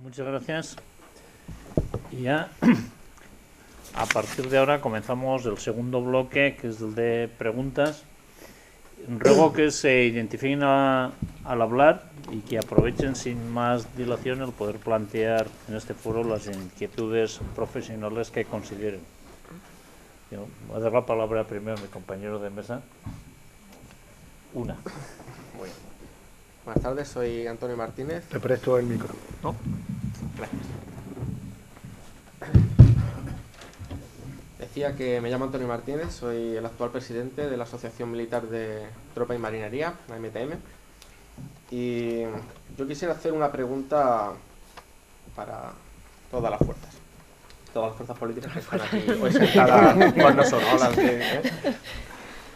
Muchas gracias. Y ya a partir de ahora comenzamos el segundo bloque, que es el de preguntas. Ruego que se identifiquen al hablar y que aprovechen sin más dilación el poder plantear en este foro las inquietudes profesionales que consideren. Yo voy a dar la palabra primero a mi compañero de mesa. Una. Muy bien. Buenas tardes, soy Antonio Martínez. Te presto el micro, ¿no? Gracias. Decía que me llamo Antonio Martínez, soy el actual presidente de la Asociación Militar de Tropa y Marinería, la MTM, y yo quisiera hacer una pregunta para todas las fuerzas políticas que están aquí hoy sentadas con nosotros.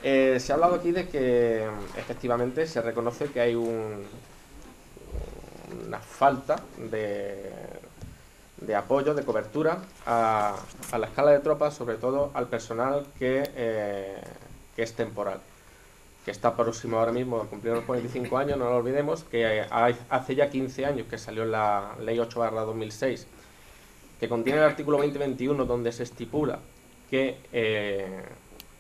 Se ha hablado aquí de que efectivamente se reconoce que hay una falta de apoyo, de cobertura a la escala de tropas, sobre todo al personal que es temporal, que está próximo ahora mismo a cumplir los 45 años. No lo olvidemos que hace ya 15 años que salió la Ley 8/2006, que contiene el artículo 2021, donde se estipula que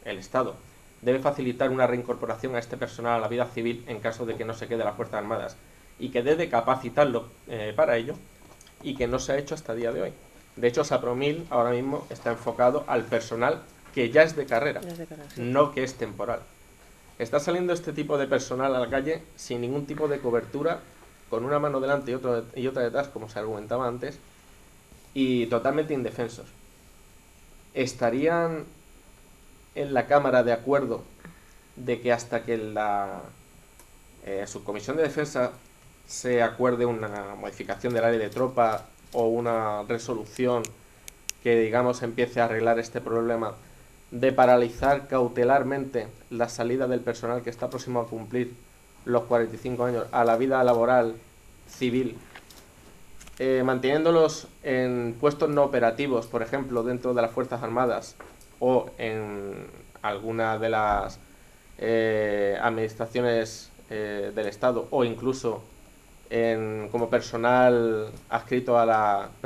el Estado debe facilitar una reincorporación a este personal a la vida civil en caso de que no se quede en las Fuerzas Armadas, y que debe capacitarlo para ello, y que no se ha hecho hasta el día de hoy. De hecho, Sapromil ahora mismo está enfocado al personal que ya es de carrera, sí, no que es temporal. Está saliendo este tipo de personal a la calle sin ningún tipo de cobertura, con una mano delante y otra detrás, como se argumentaba antes, y totalmente indefensos. ¿Estarían en la Cámara de acuerdo de que hasta que la Subcomisión de Defensa se acuerde una modificación de la ley de tropa o una resolución que, digamos, empiece a arreglar este problema, de paralizar cautelarmente la salida del personal que está próximo a cumplir los 45 años a la vida laboral civil, manteniéndolos en puestos no operativos, por ejemplo, dentro de las Fuerzas Armadas o en alguna de las administraciones del Estado, o incluso como personal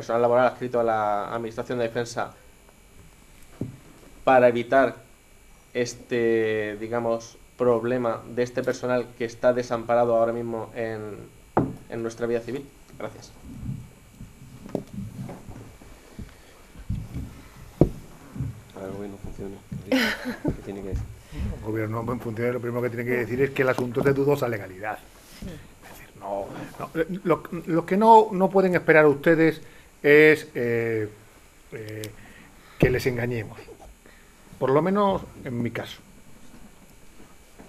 laboral adscrito a la Administración de Defensa, para evitar este, digamos, problema de este personal que está desamparado ahora mismo en nuestra vida civil? Gracias. El gobierno funciona. ¿Qué tiene que decir? El gobierno en función, lo primero que tiene que decir es que el asunto es de dudosa legalidad. Es decir, lo que no pueden esperar ustedes es que les engañemos. Por lo menos en mi caso.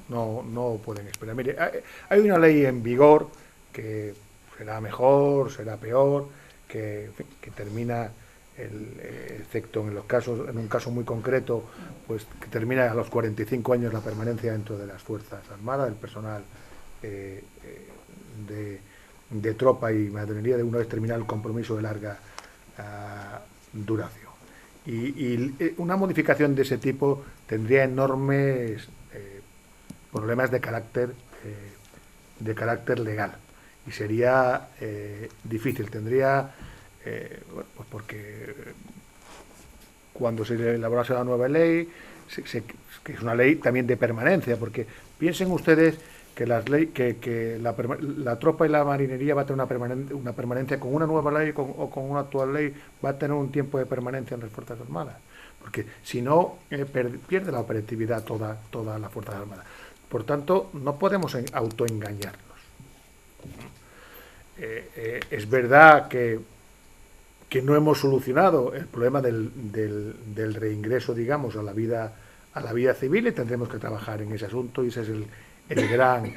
No pueden esperar. Mire, hay una ley en vigor que será mejor, será peor, que termina, excepto en un caso muy concreto, pues que termina a los 45 años la permanencia dentro de las Fuerzas Armadas, el personal de tropa y marinería, de una vez terminado el compromiso de larga duración. Y una modificación de ese tipo tendría enormes problemas de carácter legal, y sería difícil. Tendría pues porque cuando se elaborase la nueva ley, que es una ley también de permanencia, porque piensen ustedes que la tropa y la marinería va a tener una permanencia con una nueva ley o con una actual ley, va a tener un tiempo de permanencia en las Fuerzas Armadas, porque si no pierde la operatividad toda la Fuerzas Armadas. Por tanto, no podemos autoengañarnos. Es verdad que no hemos solucionado el problema del reingreso, digamos, a la vida civil, y tendremos que trabajar en ese asunto, y ese es el gran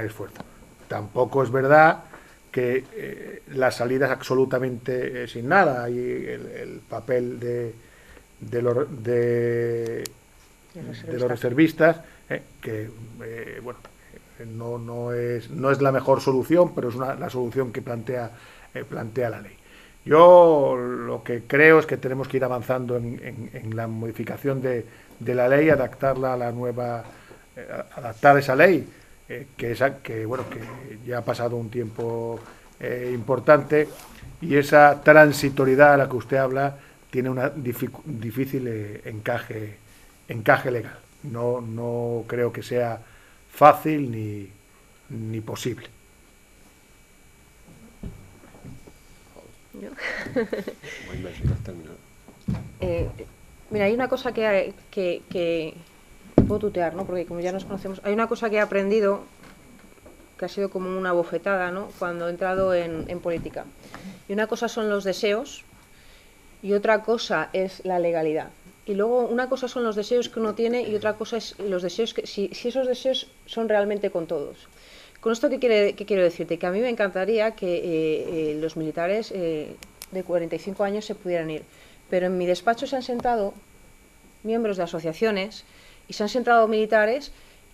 esfuerzo. Tampoco es verdad que las salidas absolutamente sin nada, y el papel de los reservistas, que bueno, no es la mejor solución, pero es la solución que plantea la ley. Yo lo que creo es que tenemos que ir avanzando en la modificación de la ley, adaptarla a la nueva, adaptar esa ley, que ya ha pasado un tiempo importante, y esa transitoriedad a la que usted habla tiene una difícil encaje legal. No creo que sea fácil ni posible. Mira, hay una cosa que puedo tutear, ¿no? Porque como ya nos conocemos, hay una cosa que he aprendido que ha sido como una bofetada, ¿no? Cuando he entrado en política. Y una cosa son los deseos y otra cosa es la legalidad. Y luego una cosa son los deseos que uno tiene y otra cosa es los deseos que si esos deseos son realmente con todos. Con esto, ¿qué quiero decirte? Que a mí me encantaría que los militares de 45 años se pudieran ir. Pero en mi despacho se han sentado miembros de asociaciones y se han sentado militares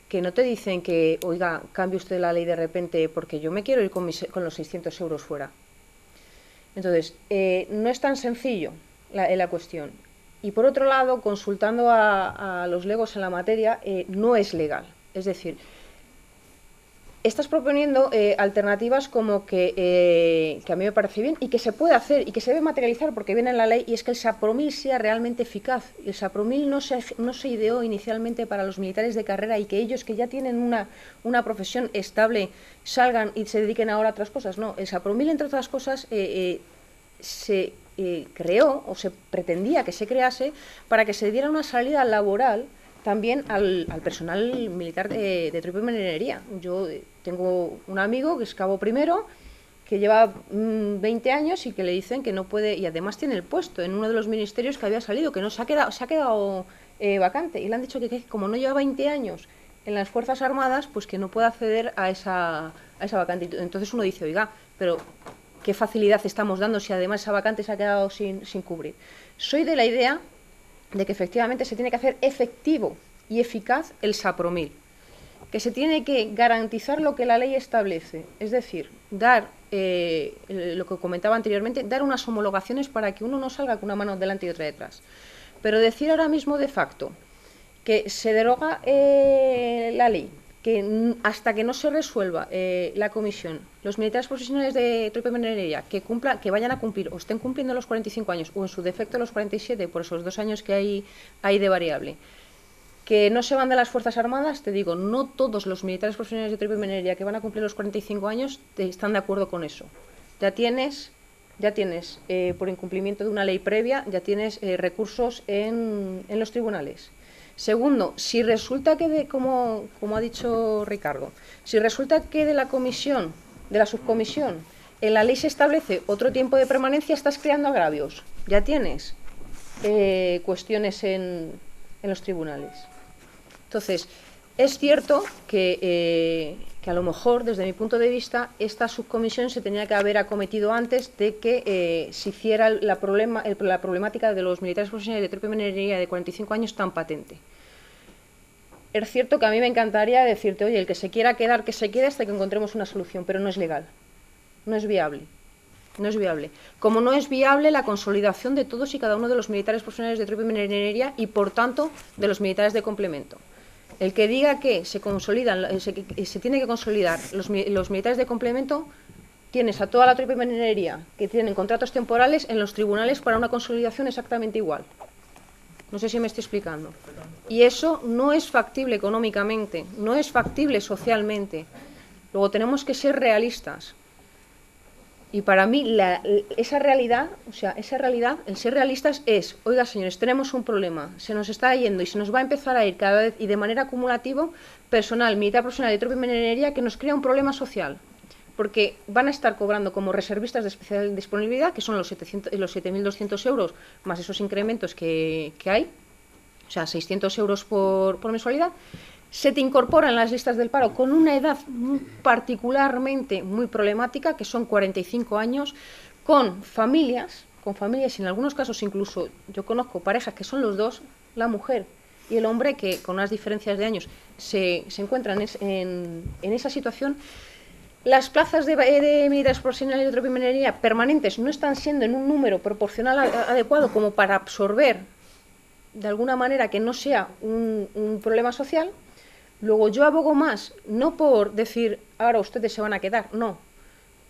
que no te dicen que, oiga, cambie usted la ley de repente porque yo me quiero ir con los 600 euros fuera. Entonces, no es tan sencillo la cuestión. Y por otro lado, consultando a los legos en la materia, no es legal. Es decir, estás proponiendo alternativas como que a mí me parece bien y que se puede hacer y que se debe materializar porque viene en la ley, y es que el SAPROMIL sea realmente eficaz. El SAPROMIL no se ideó inicialmente para los militares de carrera y que ellos que ya tienen una profesión estable salgan y se dediquen ahora a otras cosas. No, el SAPROMIL, entre otras cosas, se creó o se pretendía que se crease para que se diera una salida laboral también al personal militar de tropa y marinería. Yo tengo un amigo que es cabo primero, que lleva 20 años y que le dicen que no puede, y además tiene el puesto en uno de los ministerios que había salido, que no se ha quedado vacante, y le han dicho que como no lleva 20 años en las Fuerzas Armadas, pues que no puede acceder a esa vacante. Entonces uno dice, oiga, pero ¿qué facilidad estamos dando si además esa vacante se ha quedado sin cubrir? Soy de la idea de que efectivamente se tiene que hacer efectivo y eficaz el SAPROMIL, que se tiene que garantizar lo que la ley establece, es decir, dar, lo que comentaba anteriormente, dar unas homologaciones para que uno no salga con una mano delante y otra detrás. Pero decir ahora mismo de facto que se deroga la ley, que hasta que no se resuelva la comisión, los militares profesionales de tropa y marinería que vayan a cumplir o estén cumpliendo los 45 años o en su defecto los 47 por esos 2 años que hay de variable, que no se van de las Fuerzas Armadas, te digo, no todos los militares profesionales de tropa y marinería que van a cumplir los 45 años están de acuerdo con eso. Ya tienes por incumplimiento de una ley previa, ya tienes recursos en los tribunales. Segundo, si resulta que, como ha dicho Ricardo, si resulta que de la comisión, de la subcomisión, en la ley se establece otro tiempo de permanencia, estás creando agravios. Ya tienes cuestiones en los tribunales. Entonces, es cierto que a lo mejor, desde mi punto de vista, esta subcomisión se tenía que haber acometido antes de que se hiciera la problemática de los militares profesionales de tropa y marinería de 45 años tan patente. Es cierto que a mí me encantaría decirte, oye, el que se quiera quedar, que se quede hasta que encontremos una solución, pero no es legal, no es viable. No es viable. Como no es viable la consolidación de todos y cada uno de los militares profesionales de tropa y marinería y, por tanto, de los militares de complemento. El que diga que se tiene que consolidar los militares de complemento, tienes a toda la tropa y marinería que tienen contratos temporales en los tribunales para una consolidación exactamente igual. No sé si me estoy explicando. Y eso no es factible económicamente, no es factible socialmente. Luego tenemos que ser realistas. Y para mí esa realidad, el ser realistas es, oiga señores, tenemos un problema, se nos está yendo y se nos va a empezar a ir cada vez y de manera acumulativa personal, militar profesional de tropa y marinería que nos crea un problema social. Porque van a estar cobrando como reservistas de especial disponibilidad, que son los 7.200 euros más esos incrementos que hay, o sea, 600 euros por mensualidad. Se te incorporan las listas del paro con una edad particularmente muy problemática, que son 45 años, con familias, y en algunos casos incluso yo conozco parejas que son los dos, la mujer y el hombre, que con unas diferencias de años se encuentran en esa situación. Las plazas de militares profesionales de tropa y marinería permanentes no están siendo en un número proporcional adecuado como para absorber de alguna manera que no sea un problema social. Luego yo abogo más, no por decir ahora ustedes se van a quedar, no,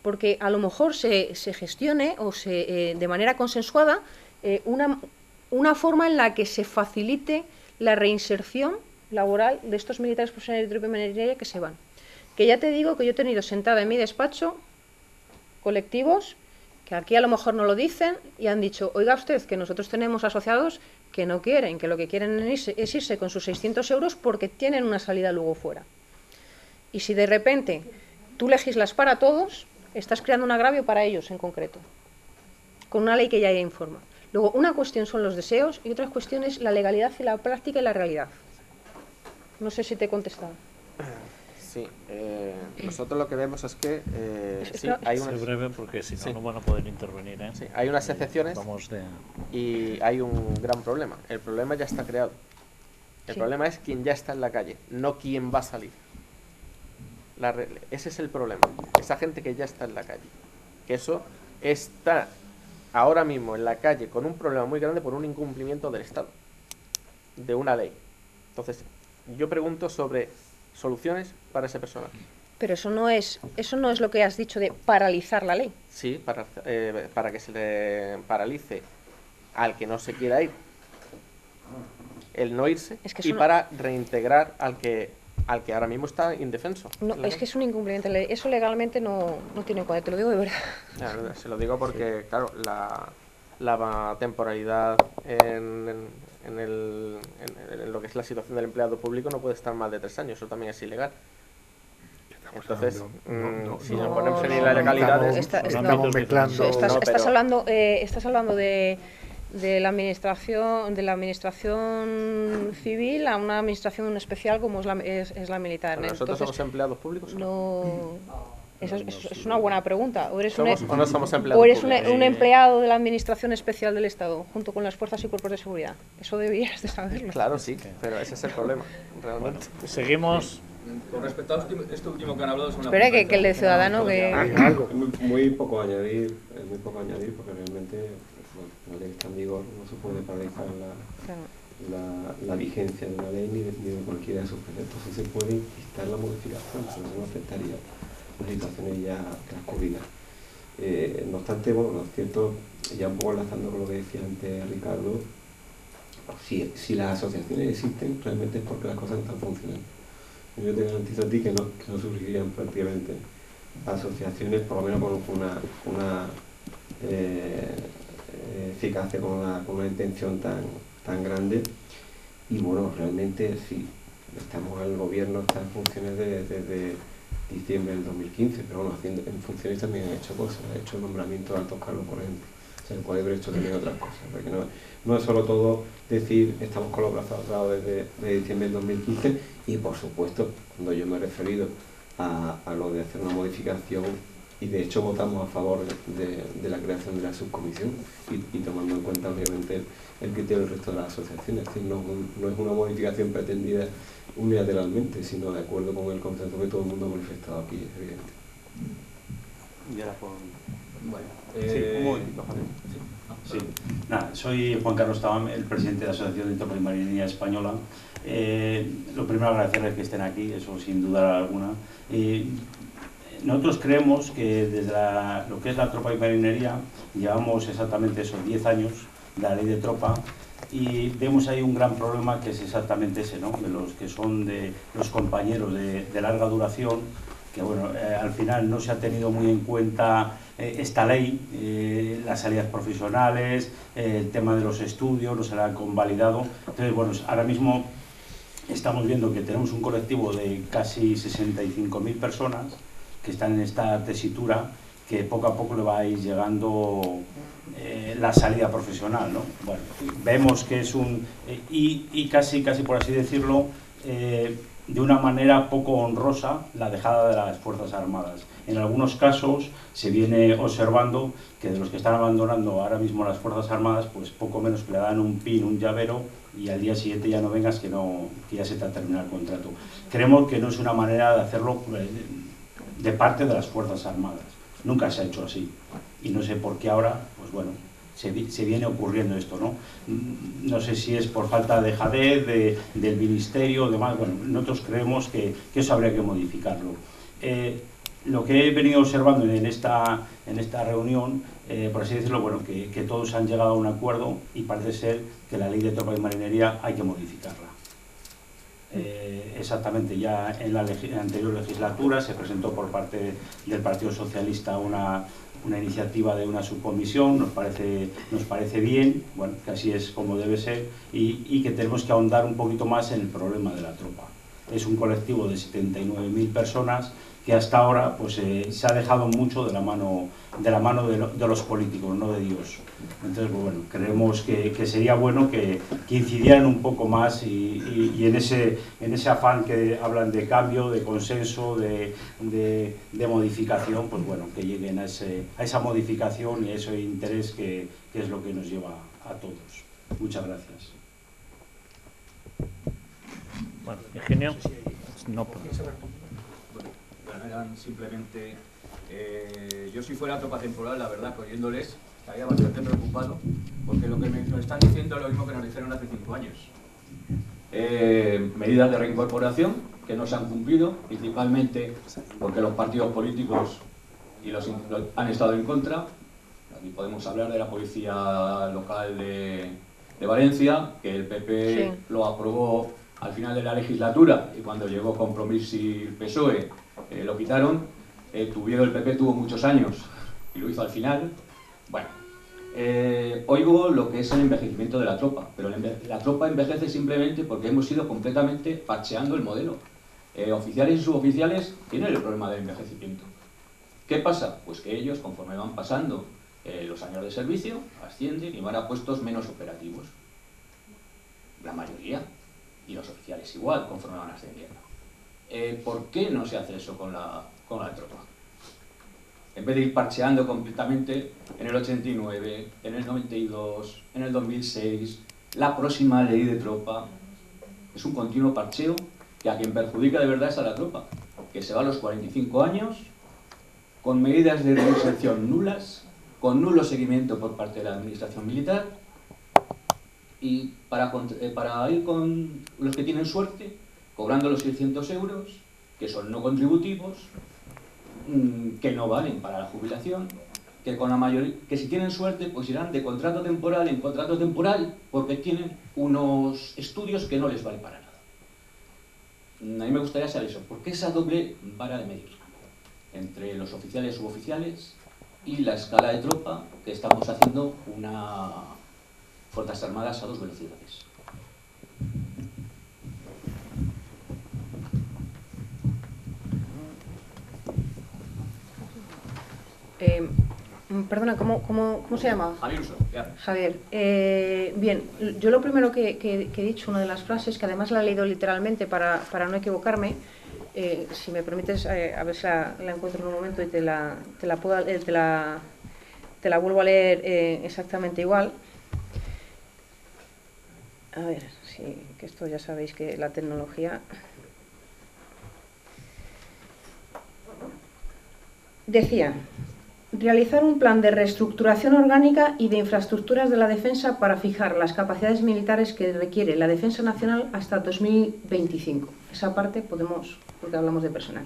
porque a lo mejor se gestione o de manera consensuada una forma en la que se facilite la reinserción laboral de estos militares profesionales de tropa y marinería que se van. Que ya te digo que yo he tenido sentada en mi despacho colectivos que aquí a lo mejor no lo dicen y han dicho, oiga usted, que nosotros tenemos asociados que no quieren, que lo que quieren es irse con sus 600 euros porque tienen una salida luego fuera. Y si de repente tú legislas para todos, estás creando un agravio para ellos en concreto, con una ley que ya informa. Luego, una cuestión son los deseos y otra cuestión es la legalidad y la práctica y la realidad. No sé si te he contestado. Sí, nosotros lo que vemos es que sí, hay unas, breve porque si no, sí, no van a poder intervenir. Sí, hay unas excepciones y hay un gran problema. El problema ya está creado. El problema es quien ya está en la calle, no quien va a salir. Ese es el problema. Esa gente que ya está en la calle. Que eso está ahora mismo en la calle con un problema muy grande por un incumplimiento del Estado, de una ley. Entonces, yo pregunto sobre soluciones para ese personal. Pero eso no es lo que has dicho de paralizar la ley. Sí, para que se le paralice al que no se quiera ir, el no irse, es que y para reintegrar al que ahora mismo está indefenso. No, es que es un incumplimiento de ley. Eso legalmente no tiene cuadro, te lo digo de verdad. Ya, se lo digo porque, claro, la temporalidad en lo que es la situación del empleado público no puede estar más de 3 años, eso también es ilegal. Entonces, si nos ponemos en la legalidad, estamos mezclando. Estás hablando de la administración civil a una administración especial como es la militar. ¿Nosotros entonces, somos empleados públicos? No. Eso es una buena pregunta. ¿O eres no somos empleados o eres públicos? un empleado de la Administración Especial del Estado, junto con las fuerzas y cuerpos de seguridad? Eso deberías de saberlo. Claro, sí, pero ese es el problema, realmente. Seguimos. Con respecto a esto último que han hablado... Espera, que el de Ciudadano... Muy poco añadir, porque realmente la ley está en vigor, no se puede paralizar la vigencia de una ley ni de cualquiera de sus preceptos. Sí se puede instar la modificación, pero no afectaría las situaciones ya transcurridas. No obstante, bueno, lo cierto, ya un poco enlazando con lo que decía antes Ricardo, si las asociaciones existen, realmente es porque las cosas no están funcionando. Yo te garantizo a ti que no surgirían prácticamente asociaciones, por lo menos con una eficacia, con una intención tan grande. Y bueno, realmente sí, el gobierno está en funciones desde diciembre del 2015, pero bueno, en funciones también han hecho cosas, ha hecho nombramiento de altos cargos, por ejemplo, o sea, el cual haber hecho también otras cosas, porque no es solo todo decir estamos con los brazos atados desde diciembre del 2015, y por supuesto, cuando yo me he referido a lo de hacer una modificación, y de hecho votamos a favor de la creación de la subcomisión, y tomando en cuenta obviamente el criterio del resto de las asociaciones, es decir, no es una modificación pretendida unilateralmente, sino de acuerdo con el consenso que todo el mundo ha manifestado aquí, es evidente. Y ahora por... Bueno, sí. Nada, soy Juan Carlos Tabam, el presidente de la Asociación de Tropa y Marinería Española. Lo primero, agradecerles que estén aquí, eso sin duda alguna. Nosotros creemos que desde lo que es la tropa y marinería llevamos exactamente esos 10 años de la ley de tropa, y vemos ahí un gran problema que es exactamente ese, ¿no? De los que son de los compañeros de larga duración, que bueno, al final no se ha tenido muy en cuenta esta ley, las salidas profesionales, el tema de los estudios, no se la han convalidado. Entonces, bueno, ahora mismo estamos viendo que tenemos un colectivo de casi 65.000 personas que están en esta tesitura, que poco a poco le va a ir llegando la salida profesional, ¿no? Bueno, vemos que es y casi por así decirlo, de una manera poco honrosa, la dejada de las Fuerzas Armadas. En algunos casos se viene observando que de los que están abandonando ahora mismo las Fuerzas Armadas, pues poco menos que le dan un pin, un llavero, y al día siguiente ya no vengas, que ya se te ha terminado el contrato. Creemos que no es una manera de hacerlo de parte de las Fuerzas Armadas. Nunca se ha hecho así, y no sé por qué ahora, pues bueno, se viene ocurriendo esto, ¿no? No sé si es por falta de dejadez del ministerio o demás. Bueno, nosotros creemos que eso habría que modificarlo. lo que he venido observando en esta reunión, por así decirlo, bueno, que todos han llegado a un acuerdo y parece ser que la ley de tropa y marinería hay que modificarla. Exactamente, ya en la anterior legislatura se presentó por parte del Partido Socialista una iniciativa de una subcomisión, nos parece bien, bueno, que así es como debe ser, y que tenemos que ahondar un poquito más en el problema de la tropa. Es un colectivo de 79.000 personas que hasta ahora pues, se ha dejado mucho de la mano de los políticos, no de Dios. Entonces, pues, bueno, creemos que sería bueno que incidieran un poco más y en ese afán que hablan de cambio, de consenso, de modificación, pues bueno, que lleguen a esa modificación y a ese interés que es lo que nos lleva a todos. Muchas gracias. Bueno, Eugenio, no. Bueno, eran simplemente, yo si fuera tropa temporal, la verdad, oyéndoles, estaría bastante preocupado, porque lo que nos están diciendo es lo mismo que nos dijeron hace 5 años. Medidas de reincorporación que no se han cumplido, principalmente porque los partidos políticos y los han estado en contra. Aquí podemos hablar de la policía local de Valencia, que el PP sí lo aprobó al final de la legislatura, y cuando llegó Compromís y el PSOE lo quitaron. El PP tuvo muchos años y lo hizo al final. Bueno, oigo lo que es el envejecimiento de la tropa, pero la tropa envejece simplemente porque hemos ido completamente parcheando el modelo. Oficiales y suboficiales tienen el problema del envejecimiento. ¿Qué pasa? Pues que ellos, conforme van pasando los años de servicio, ascienden y van a puestos menos operativos. La mayoría. Y los oficiales igual, conforme van ascendiendo. ¿Por qué no se hace eso con la tropa? En vez de ir parcheando completamente en el 89, en el 92, en el 2006, la próxima ley de tropa es un continuo parcheo que a quien perjudica de verdad es a la tropa, que se va a los 45 años con medidas de reinserción nulas, con nulo seguimiento por parte de la administración militar, y para ir con los que tienen suerte, cobrando los 600 euros, que son no contributivos, que no valen para la jubilación, que con la mayoría, que si tienen suerte pues irán de contrato temporal en contrato temporal porque tienen unos estudios que no les valen para nada. A mí me gustaría saber eso, ¿por qué esa doble vara de medir entre los oficiales y suboficiales y la escala de tropa que estamos haciendo una Fuerzas Armadas a 2 velocidades? Perdona, ¿cómo se llama? Javier Uso. Javier. Bien, yo lo primero que he dicho, una de las frases, que además la he leído literalmente para no equivocarme, si me permites, a ver si la encuentro en un momento y te la vuelvo a leer exactamente igual. A ver, sí, que esto ya sabéis que la tecnología... Decía: realizar un plan de reestructuración orgánica y de infraestructuras de la defensa para fijar las capacidades militares que requiere la defensa nacional hasta 2025. Esa parte podemos, porque hablamos de personal.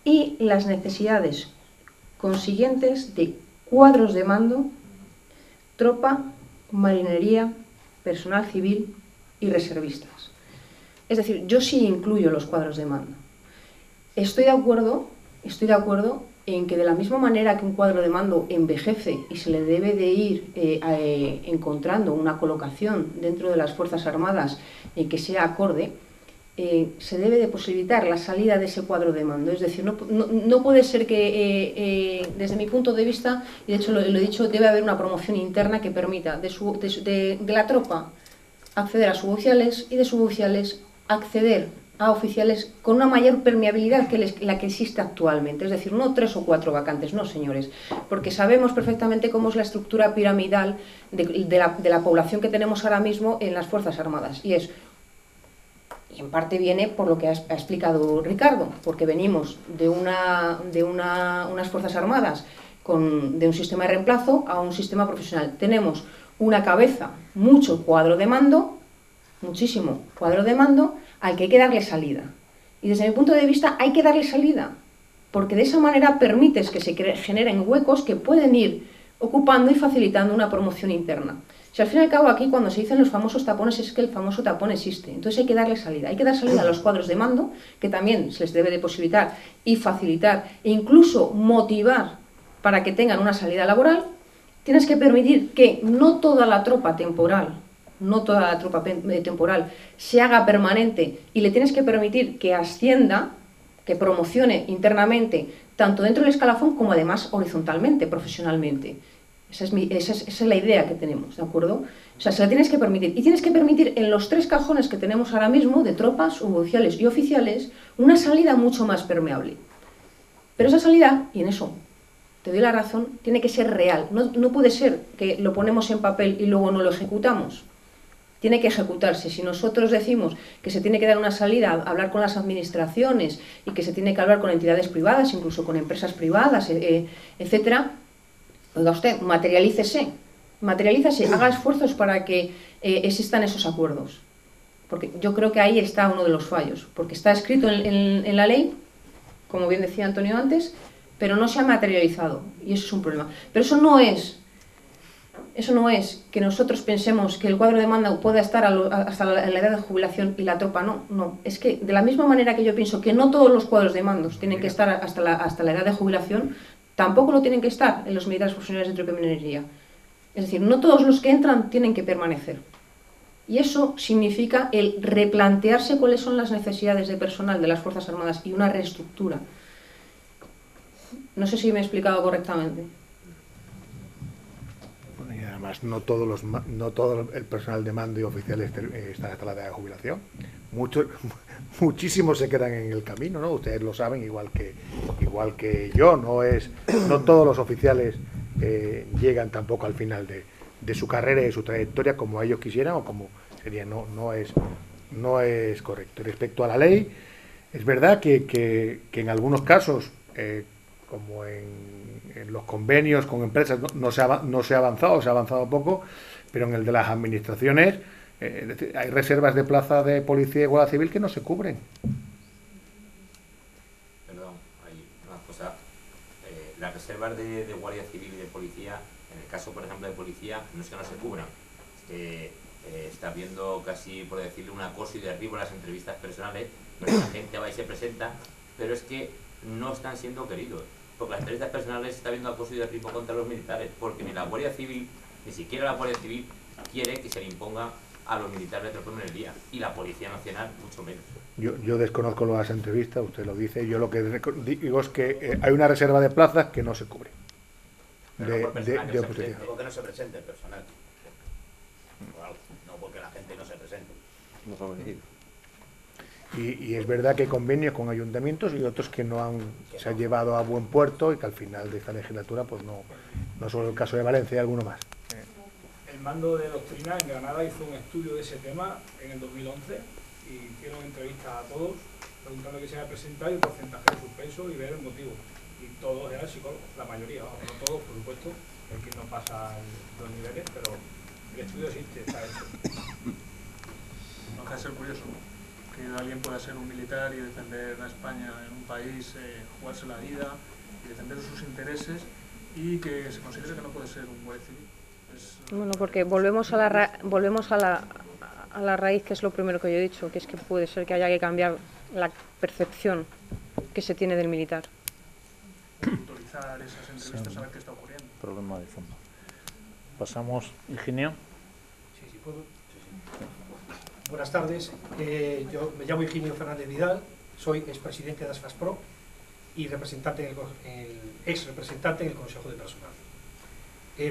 Y las necesidades consiguientes de cuadros de mando, tropa, marinería, personal civil y reservistas. Es decir, yo sí incluyo los cuadros de mando. Estoy de acuerdo en que de la misma manera que un cuadro de mando envejece y se le debe de ir encontrando una colocación dentro de las Fuerzas Armadas que sea acorde, se debe de posibilitar la salida de ese cuadro de mando. Es decir, no puede ser que, desde mi punto de vista, y de hecho lo he dicho, debe haber una promoción interna que permita de la tropa acceder a suboficiales y de suboficiales acceder a oficiales con una mayor permeabilidad que la que existe actualmente. Es decir, no 3 o 4 vacantes, no, señores, porque sabemos perfectamente cómo es la estructura piramidal de la población que tenemos ahora mismo en las Fuerzas Armadas, y en parte viene por lo que ha explicado Ricardo, porque venimos de unas Fuerzas Armadas de un sistema de reemplazo a un sistema profesional. Tenemos una cabeza, mucho cuadro de mando, muchísimo cuadro de mando, al que hay que darle salida. Y desde mi punto de vista hay que darle salida, porque de esa manera permites que se generen huecos que pueden ir ocupando y facilitando una promoción interna. Si al fin y al cabo aquí cuando se dicen los famosos tapones es que el famoso tapón existe, entonces hay que darle salida. Hay que dar salida a los cuadros de mando, que también se les debe de posibilitar y facilitar e incluso motivar para que tengan una salida laboral. Tienes que permitir que no toda la tropa temporal, se haga permanente y le tienes que permitir que ascienda, que promocione internamente, tanto dentro del escalafón como además horizontalmente, profesionalmente. Esa es la idea que tenemos, ¿de acuerdo? O sea, se la tienes que permitir. Y tienes que permitir en los 3 cajones que tenemos ahora mismo, de tropas, suboficiales y oficiales, una salida mucho más permeable. Pero esa salida, y en eso te doy la razón, tiene que ser real. No puede ser que lo ponemos en papel y luego no lo ejecutamos. Tiene que ejecutarse. Si nosotros decimos que se tiene que dar una salida, hablar con las administraciones y que se tiene que hablar con entidades privadas, incluso con empresas privadas, etcétera, oiga usted, materialícese, haga esfuerzos para que existan esos acuerdos. Porque yo creo que ahí está uno de los fallos, porque está escrito en la ley, como bien decía Antonio antes, pero no se ha materializado, y eso es un problema. Pero eso no es que nosotros pensemos que el cuadro de mando pueda estar hasta la edad de jubilación y la tropa no. Es que de la misma manera que yo pienso que no todos los cuadros de mandos tienen que estar hasta la edad de jubilación, tampoco lo tienen que estar en los militares profesionales de tropa y minería. Es decir, no todos los que entran tienen que permanecer. Y eso significa el replantearse cuáles son las necesidades de personal de las Fuerzas Armadas y una reestructura. No sé si me he explicado correctamente. Bueno, y además no todo el personal de mando y oficiales están hasta la edad de jubilación. Muchísimos se quedan en el camino, ¿no? Ustedes lo saben igual que yo. No todos los oficiales llegan tampoco al final de su carrera y de su trayectoria como ellos quisieran o como sería. No es correcto. Respecto a la ley, es verdad que en algunos casos, como en los convenios con empresas, no se ha avanzado poco, pero en el de las administraciones es decir, hay reservas de plaza de policía y guardia civil que no se cubren. Perdón, hay una cosa. Las reservas de guardia civil y de policía, en el caso, por ejemplo, de policía, no es que no se cubran, es que está habiendo casi, por decirle, un acoso y derribo en las entrevistas personales, pero la gente va y se presenta, pero es que no están siendo queridos, porque las entrevistas personales está habiendo acoso y derribo contra los militares, porque ni la Guardia Civil, ni siquiera la Guardia Civil quiere que se le imponga a los militares de tropa y minería, y la Policía Nacional mucho menos. Yo desconozco las entrevistas, usted lo dice, yo lo que digo es que hay una reserva de plazas que no se cubre. Pero de oposición. No porque no se presente el personal, no porque la gente no se presente. No va a venir. Y es verdad que hay convenios con ayuntamientos y otros que se han llevado a buen puerto y que al final de esta legislatura pues no solo el caso de Valencia y alguno más. El mando de doctrina en Granada hizo un estudio de ese tema en el 2011 y hicieron entrevistas a todos preguntando qué se había presentado y el porcentaje de suspenso y ver el motivo. Y todos eran psicólogos, la mayoría, no todos, por supuesto, el que no pasa los niveles, pero el estudio existe, está hecho. No deja de ser curioso que alguien pueda ser un militar y defender a España en un país, jugarse la vida y defender sus intereses y que se considere que no puede ser un guardia civil. Bueno, porque volvemos a la raíz, que es lo primero que yo he dicho, que es que puede ser que haya que cambiar la percepción que se tiene del militar. Autorizar esas entrevistas a ver qué está ocurriendo. Problema de fondo. Pasamos, Ingenio. Sí, puedo. Buenas tardes, yo me llamo Higinio Fernández Vidal, soy expresidente de ASFASPRO y ex representante en el Consejo de Personal.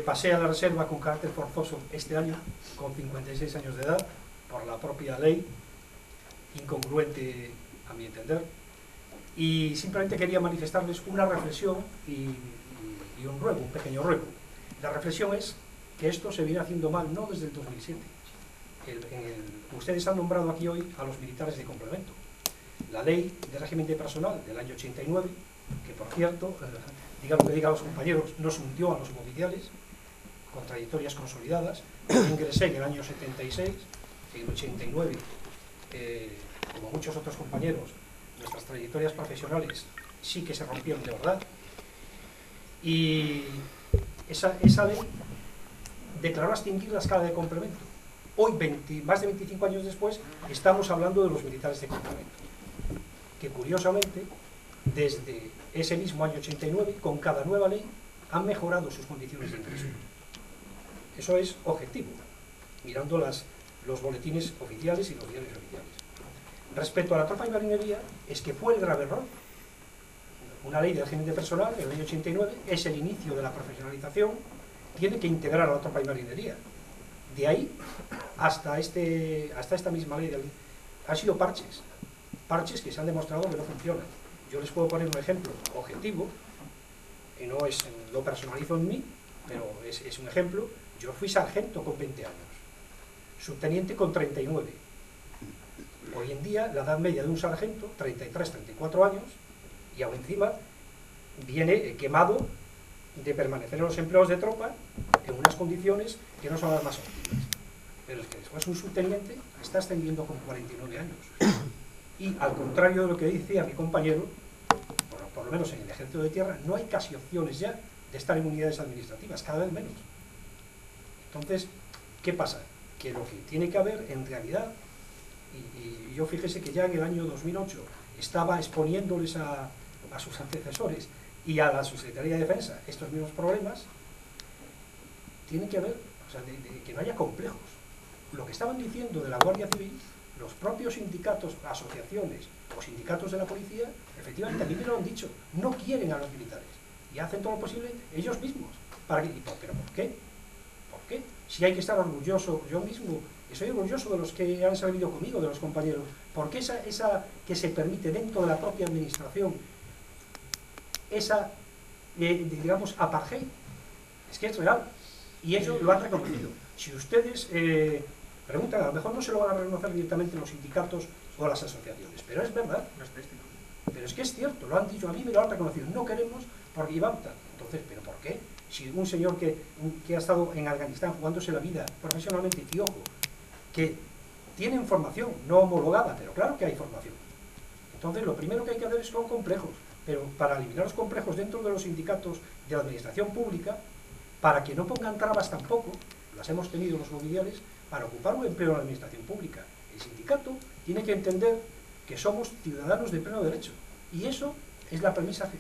Pasé a la reserva con carácter forzoso este año, con 56 años de edad, por la propia ley, incongruente a mi entender, y simplemente quería manifestarles una reflexión y un ruego, un pequeño ruego. La reflexión es que esto se viene haciendo mal no desde el 2007. Ustedes han nombrado aquí hoy a los militares de complemento. La ley de régimen de personal del año 89, que por cierto, digan lo que digan los compañeros, nos hundió a los suboficiales con trayectorias consolidadas. Yo ingresé en el año 76, en el 89, como muchos otros compañeros, nuestras trayectorias profesionales sí que se rompieron de verdad. Y esa ley declaró extinguir la escala de complemento. Hoy, más de 25 años después, estamos hablando de los militares de complemento, que curiosamente, desde ese mismo año 89, con cada nueva ley, han mejorado sus condiciones de ingreso. Eso es objetivo, mirando los boletines oficiales y los diarios oficiales. Respecto a la tropa y marinería, es que fue el grave error. Una ley de régimen de personal, en el año 89, es el inicio de la profesionalización, tiene que integrar a la tropa y marinería. De ahí hasta esta misma ley han sido parches que se han demostrado que no funcionan. Yo les puedo poner un ejemplo objetivo, y no personalizo en mí, pero es un ejemplo. Yo fui sargento con 20 años, subteniente con 39. Hoy en día la edad media de un sargento, 33, 34 años, y aún encima viene quemado de permanecer en los empleos de tropa en unas condiciones que no son las más óptimas. Pero es que después un subteniente está ascendiendo con 49 años. Y al contrario de lo que decía mi compañero, por lo menos en el ejército de tierra, no hay casi opciones ya de estar en unidades administrativas, cada vez menos. Entonces, ¿qué pasa? Que lo que tiene que haber en realidad, y yo fíjese que ya en el año 2008 estaba exponiéndoles a sus antecesores y a la Subsecretaría de Defensa estos mismos problemas, tiene que haber, o sea, de que no haya complejos. Lo que estaban diciendo de la Guardia Civil, los propios sindicatos, asociaciones o sindicatos de la policía, efectivamente a mí me lo han dicho, no quieren a los militares y hacen todo lo posible ellos mismos. ¿Pero por qué? ¿Por qué? Si hay que estar orgulloso, yo mismo soy orgulloso de los que han servido conmigo, de los compañeros. ¿Por qué esa que se permite dentro de la propia administración, esa, digamos, apartheid? Es que es real. Y ellos lo han reconocido. Si ustedes preguntan, a lo mejor no se lo van a reconocer directamente los sindicatos o las asociaciones, pero es verdad. Pero es que es cierto, lo han dicho, a mí me lo han reconocido. No queremos porque llevan tal. Entonces, ¿pero por qué? Si un señor que ha estado en Afganistán jugándose la vida profesionalmente, y ojo, que tienen formación, no homologada, pero claro que hay formación. Entonces, lo primero que hay que hacer es con complejos, pero para eliminar los complejos dentro de los sindicatos de la administración pública, para que no pongan trabas tampoco, las hemos tenido los mobiliarios, para ocupar un empleo en la administración pública. El sindicato tiene que entender que somos ciudadanos de pleno derecho, y eso es la premisa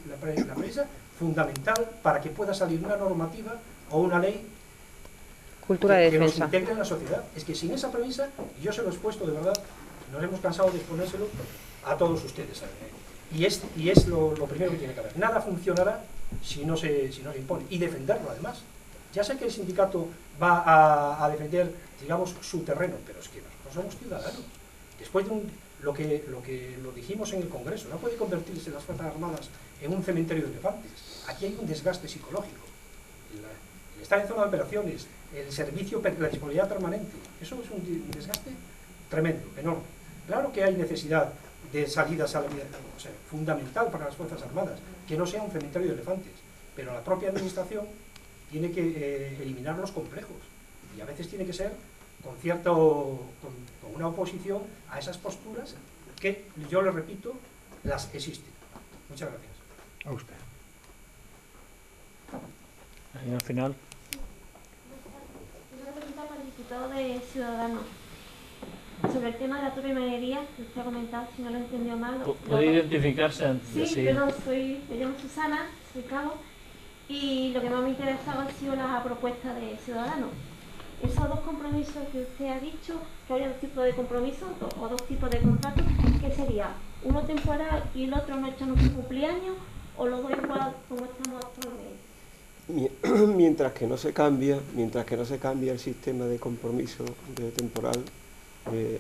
fundamental para que pueda salir una normativa o una ley cultura de defensa que nos integre en la sociedad. Es que sin esa premisa, y yo se lo he expuesto de verdad, nos hemos cansado de exponérselo a todos ustedes. Y es lo primero que tiene que haber. Nada funcionará si no se impone. Y defenderlo, además. Ya sé que el sindicato va a defender, digamos, su terreno, pero es que nosotros somos ciudadanos. Después de lo que lo dijimos en el Congreso, no puede convertirse las Fuerzas Armadas en un cementerio de elefantes. Aquí hay un desgaste psicológico. El estar en zona de operaciones, el servicio, la disponibilidad permanente, eso es un desgaste tremendo, enorme. Claro que hay necesidad de salidas a la vida, o sea, fundamental para las Fuerzas Armadas, que no sea un cementerio de elefantes, pero la propia administración tiene que eliminar los complejos, y a veces tiene que ser con una oposición a esas posturas que, yo le repito, las existen. Muchas gracias. A usted. Y al final. Una pregunta para el diputado de Ciudadanos. Sobre el tema de la torre que usted ha comentado, si no lo entendió mal. ¿Puede identificarse antes de seguir? Sí, me llamo Susana, soy cabo, y lo que más me interesaba ha sido la propuesta de Ciudadanos. Esos dos compromisos que usted ha dicho, que habría dos tipos de compromisos o dos tipos de contratos, ¿qué sería? ¿Uno temporal y el otro no echamos su cumpleaños, o los dos igual como estamos actualmente? Mientras que no se cambia el sistema de compromiso de temporal,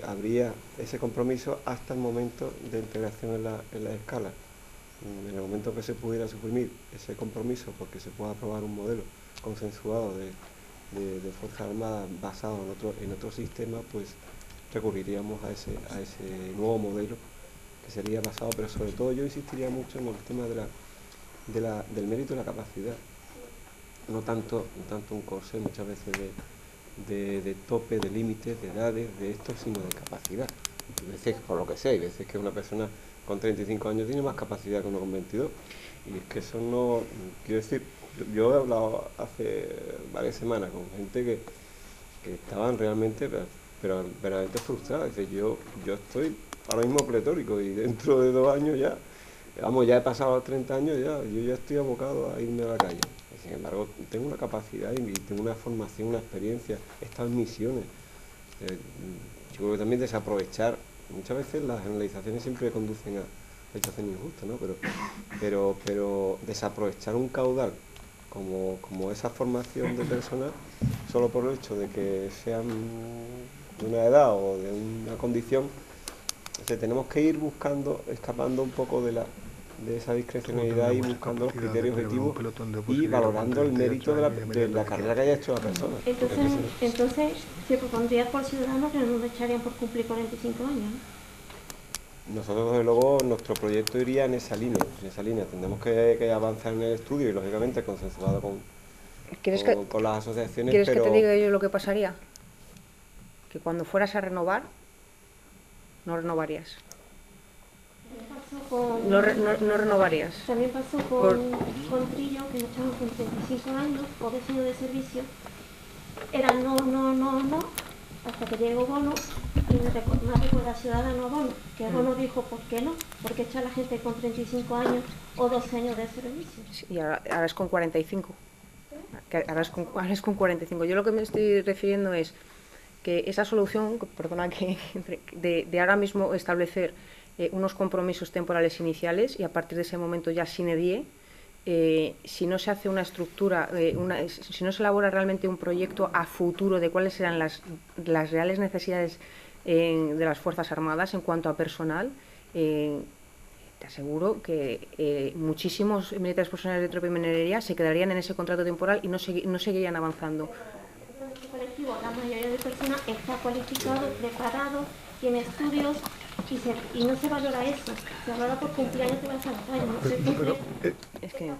habría ese compromiso hasta el momento de integración en la escala. En el momento que se pudiera suprimir ese compromiso porque se pueda aprobar un modelo consensuado de Fuerzas Armadas basado en otro sistema, pues recurriríamos a ese nuevo modelo que sería basado, pero sobre todo yo insistiría mucho en el tema del mérito y la capacidad, no tanto un corsé muchas veces de tope, de límites, de edades, de esto, sino de capacidad. A veces, por lo que sea, hay veces que una persona con 35 años tiene más capacidad que uno con 22. Y es que eso no... Quiero decir, yo he hablado hace varias semanas con gente que estaban realmente, pero verdaderamente frustradas. Dice, yo estoy ahora mismo pletórico y dentro de 2 años ya, vamos, ya he pasado los 30 años, yo ya estoy abocado a irme a la calle. Sin embargo, tengo una capacidad y tengo una formación, una experiencia, he estado en misiones. Yo creo que también desaprovechar, muchas veces las generalizaciones siempre conducen a situaciones injustas, ¿no? Pero desaprovechar un caudal como esa formación de personas solo por el hecho de que sean de una edad o de una condición, o sea, tenemos que ir buscando, escapando un poco de esa discrecionalidad y buscando los criterios objetivos y valorando el mérito de la carrera que haya hecho la persona. Entonces se propondría por ciudadanos que no echarían por cumplir 45 años, ¿no? Nosotros, desde luego, nuestro proyecto iría en esa línea. Tendremos que avanzar en el estudio y, lógicamente, consensuado con las asociaciones. ¿Quieres que te diga yo lo que pasaría? Que cuando fueras a renovar, no renovarías. No renovarías. También pasó con Trillo, que nos echaron con 35 años o 10 años de servicio. Era no, hasta que llegó Bono y más recuerda Ciudadano Bono, que Bono dijo, ¿por qué no? Porque echa a la gente con 35 años o 12 años de servicio. Sí, y ahora es con 45. Ahora es con 45. Yo lo que me estoy refiriendo es que esa solución, perdona, de ahora mismo establecer unos compromisos temporales iniciales y a partir de ese momento ya sine die, si no se hace una estructura, si no se elabora realmente un proyecto a futuro de cuáles serán las reales necesidades de las Fuerzas Armadas en cuanto a personal, te aseguro que muchísimos militares profesionales de tropa y minería se quedarían en ese contrato temporal y no seguirían avanzando. Este colectivo, la mayoría de personas está cualificado, preparado, tiene estudios y no se valora eso. Se valora por cumpleaños de los años.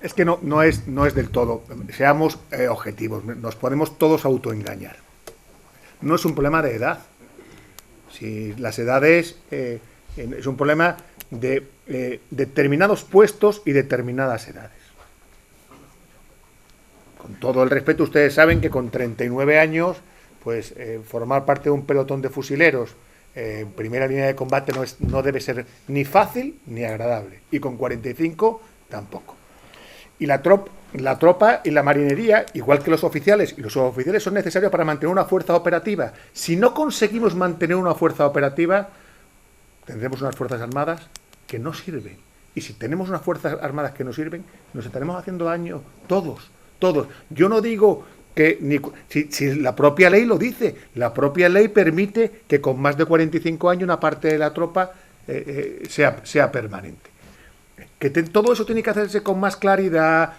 Es que no es del todo. Seamos objetivos. Nos podemos todos autoengañar. No es un problema de edad. Si las edades es un problema de determinados puestos y determinadas edades. Con todo el respeto, ustedes saben que con 39 años, pues formar parte de un pelotón de fusileros en primera línea de combate no debe ser ni fácil ni agradable. Y con 45 tampoco. Y la tropa y la marinería, igual que los oficiales, y los suboficiales son necesarios para mantener una fuerza operativa. Si no conseguimos mantener una fuerza operativa, tendremos unas fuerzas armadas que no sirven. Y si tenemos unas fuerzas armadas que no sirven, nos estaremos haciendo daño todos. Yo no digo que si la propia ley lo dice, la propia ley permite que con más de 45 años una parte de la tropa sea permanente. Que todo eso tiene que hacerse con más claridad.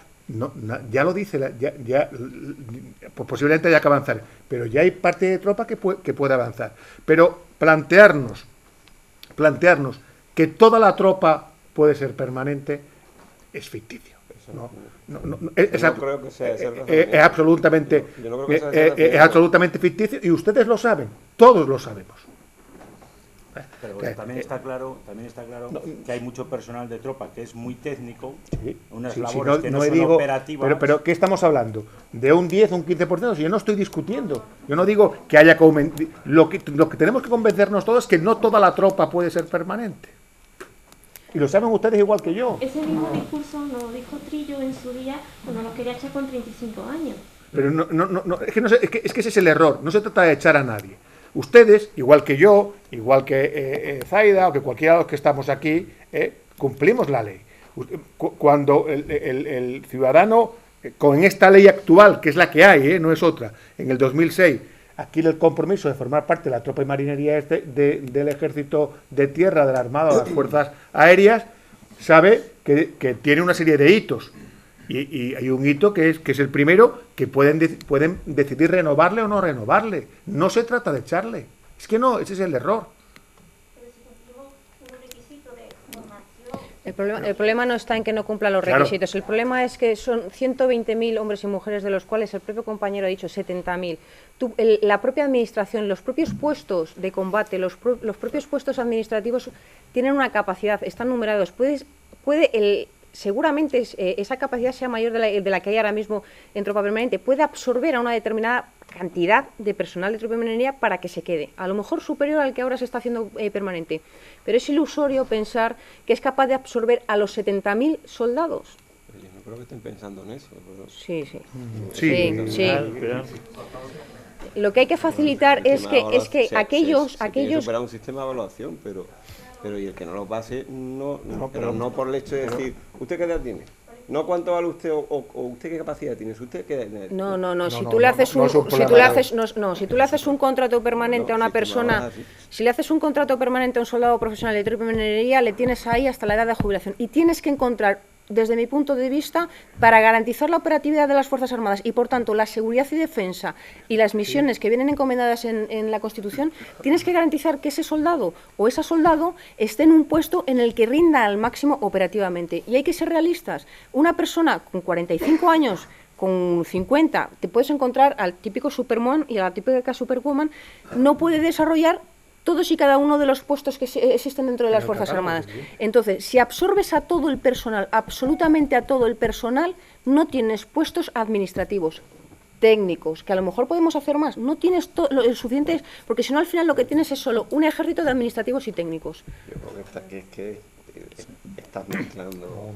Ya lo dice, pues posiblemente haya que avanzar, pero ya hay parte de tropa que puede avanzar. Pero plantearnos que toda la tropa puede ser permanente es ficticio. No creo que sea es absolutamente ficticio y ustedes lo saben, todos lo sabemos. Pero bueno, también está claro que hay mucho personal de tropa que es muy técnico, unas labores que no son operativas. Pero ¿qué estamos hablando? ¿De un 10 o un 15%? Si yo no estoy discutiendo. Yo no digo que haya que aumentar. Lo que tenemos que convencernos todos es que no toda la tropa puede ser permanente. Y lo saben ustedes igual que yo. Ese mismo discurso lo dijo Trillo en su día cuando nos quería echar con 35 años. Pero es que ese es el error. No se trata de echar a nadie. Ustedes, igual que yo, igual que Zaida o que cualquiera de los que estamos aquí, cumplimos la ley. Cuando el ciudadano, con esta ley actual, que es la que hay, no es otra, en el 2006, adquiere el compromiso de formar parte de la tropa y marinería del ejército de tierra, de la Armada, de las fuerzas aéreas, sabe que tiene una serie de hitos. Y hay un hito que es el primero, que pueden decidir renovarle o no renovarle. No se trata de echarle. Es que no, ese es el error. Pero si cumplimos un requisito de formación, El problema no está en que no cumpla los requisitos, el problema es que son 120.000 hombres y mujeres, de los cuales el propio compañero ha dicho 70.000. La propia administración, los propios puestos de combate, los propios puestos administrativos tienen una capacidad, están numerados. Seguramente esa capacidad sea mayor de la que hay ahora mismo en tropa permanente. Puede absorber a una determinada cantidad de personal de tropa permanente para que se quede. A lo mejor superior al que ahora se está haciendo permanente. Pero es ilusorio pensar que es capaz de absorber a los 70.000 soldados. Yo no creo que estén pensando en eso. ¿Verdad? Sí. Lo que hay que facilitar es que aquellos... superar un sistema de evaluación, pero y el que no lo pase, pero no por el hecho de decir, ¿usted qué edad tiene? No cuánto vale usted o usted qué capacidad tiene. ¿Usted qué? No. Si tú le haces un contrato permanente a una persona, si le haces un contrato permanente a un soldado profesional de tropa permanente, le tienes ahí hasta la edad de jubilación y tienes que encontrar, desde mi punto de vista, para garantizar la operatividad de las Fuerzas Armadas y, por tanto, la seguridad y defensa y las misiones que vienen encomendadas en la Constitución, tienes que garantizar que ese soldado o esa soldado esté en un puesto en el que rinda al máximo operativamente. Y hay que ser realistas. Una persona con 45 años, con 50, te puedes encontrar al típico Superman y a la típica Superwoman, no puede desarrollar todos y cada uno de los puestos que existen dentro de las Fuerzas Armadas. Entonces, si absorbes a todo el personal, absolutamente a todo el personal, no tienes puestos administrativos, técnicos, que a lo mezcor podemos hacer más, no tienes lo suficiente, porque si no al final lo que tienes es solo un ejército de administrativos y técnicos. Yo creo que estás mezclando,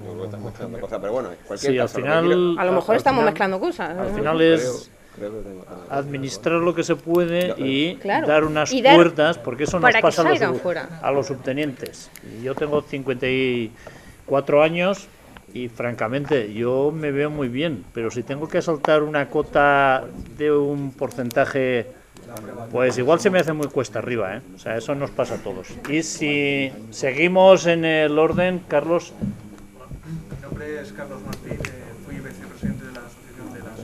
cosas, pero bueno, en cualquier caso, al final, a lo mejor estamos mezclando cosas. Al final es administrar lo que se puede y dar unas cuerdas, porque eso nos pasa a los subtenientes. Yo tengo 54 años y francamente yo me veo muy bien, pero si tengo que saltar una cota de un porcentaje, pues igual se me hace muy cuesta arriba, ¿eh? O sea, eso nos pasa a todos. Y si seguimos en el orden, Carlos. Mi nombre es Carlos Martín, fui vicepresidente de la Asociación de las